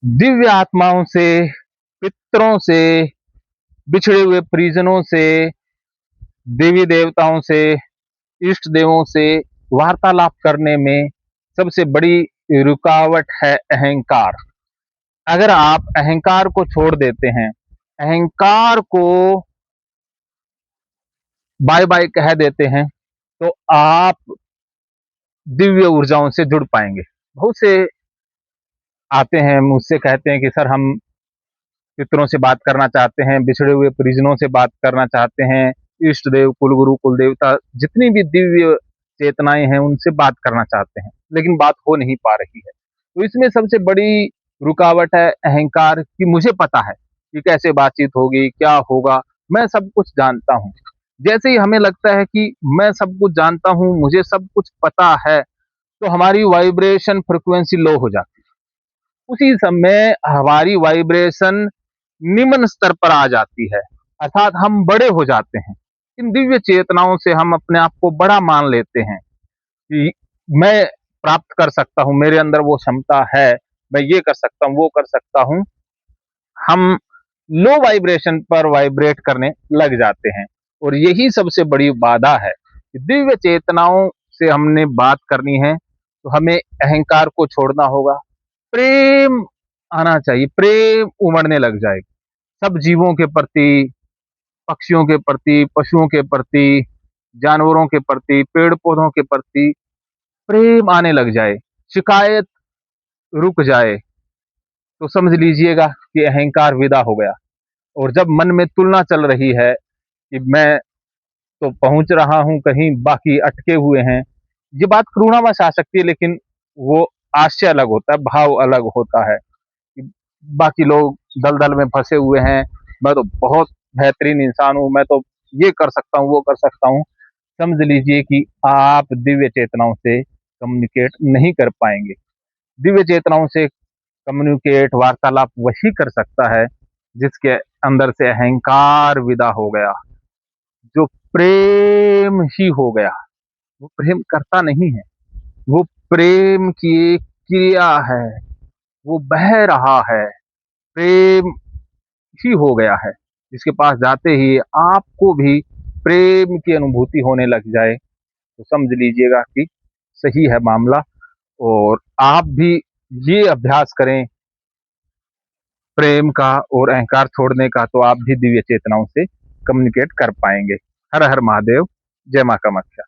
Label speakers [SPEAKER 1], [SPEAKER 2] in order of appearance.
[SPEAKER 1] दिव्य आत्माओं से, पितरों से, बिछड़े हुए परिजनों से, देवी देवताओं से, इष्ट देवों से वार्तालाप करने में सबसे बड़ी रुकावट है अहंकार। अगर आप अहंकार को छोड़ देते हैं, अहंकार को बाय बाय कह देते हैं, तो आप दिव्य ऊर्जाओं से जुड़ पाएंगे। बहुत से आते हैं मुझसे कहते हैं कि सर हम पितरों से बात करना चाहते हैं, बिछड़े हुए परिजनों से बात करना चाहते हैं, इष्ट देव, कुलगुरु, कुल देवता, जितनी भी दिव्य चेतनाएं हैं उनसे बात करना चाहते हैं, लेकिन बात हो नहीं पा रही है। तो इसमें सबसे बड़ी रुकावट है अहंकार कि मुझे पता है कि कैसे बातचीत होगी, क्या होगा, मैं सब कुछ जानता हूँ। जैसे ही हमें लगता है कि मैं सब कुछ जानता हूँ, मुझे सब कुछ पता है, तो हमारी वाइब्रेशन फ्रिक्वेंसी लो हो जाती है। उसी समय हमारी वाइब्रेशन निम्न स्तर पर आ जाती है, अर्थात हम बड़े हो जाते हैं। इन दिव्य चेतनाओं से हम अपने आप को बड़ा मान लेते हैं कि मैं प्राप्त कर सकता हूँ, मेरे अंदर वो क्षमता है, मैं ये कर सकता हूँ, वो कर सकता हूँ। हम लो वाइब्रेशन पर वाइब्रेट करने लग जाते हैं, और यही सबसे बड़ी बाधा है कि दिव्य चेतनाओं से हमने बात करनी है तो हमें अहंकार को छोड़ना होगा। प्रेम आना चाहिए, प्रेम उमड़ने लग जाएगा सब जीवों के प्रति, पक्षियों के प्रति, पशुओं के प्रति, जानवरों के प्रति, पेड़ पौधों के प्रति प्रेम आने लग जाए, शिकायत रुक जाए, तो समझ लीजिएगा कि अहंकार विदा हो गया। और जब मन में तुलना चल रही है कि मैं तो पहुंच रहा हूं कहीं, बाकी अटके हुए हैं, ये बात करुणावश आ सकती है, लेकिन वो आशय अलग होता है, भाव अलग होता है कि बाकी लोग दलदल में फंसे हुए हैं, मैं तो बहुत बेहतरीन इंसान हूं, मैं तो ये कर सकता हूं, वो कर सकता हूं। समझ लीजिए कि आप दिव्य चेतनाओं से कम्युनिकेट नहीं कर पाएंगे। दिव्य चेतनाओं से कम्युनिकेट, वार्तालाप वही कर सकता है जिसके अंदर से अहंकार विदा हो गया, जो प्रेम ही हो गया। वो प्रेम करता नहीं है, वो प्रेम की एक क्रिया है, वो बह रहा है, प्रेम ही हो गया है। जिसके पास जाते ही आपको भी प्रेम की अनुभूति होने लग जाए, तो समझ लीजिएगा कि सही है मामला। और आप भी ये अभ्यास करें प्रेम का और अहंकार छोड़ने का, तो आप भी दिव्य चेतनाओं से कम्युनिकेट कर पाएंगे। हर हर महादेव, जय मां कामाख्या।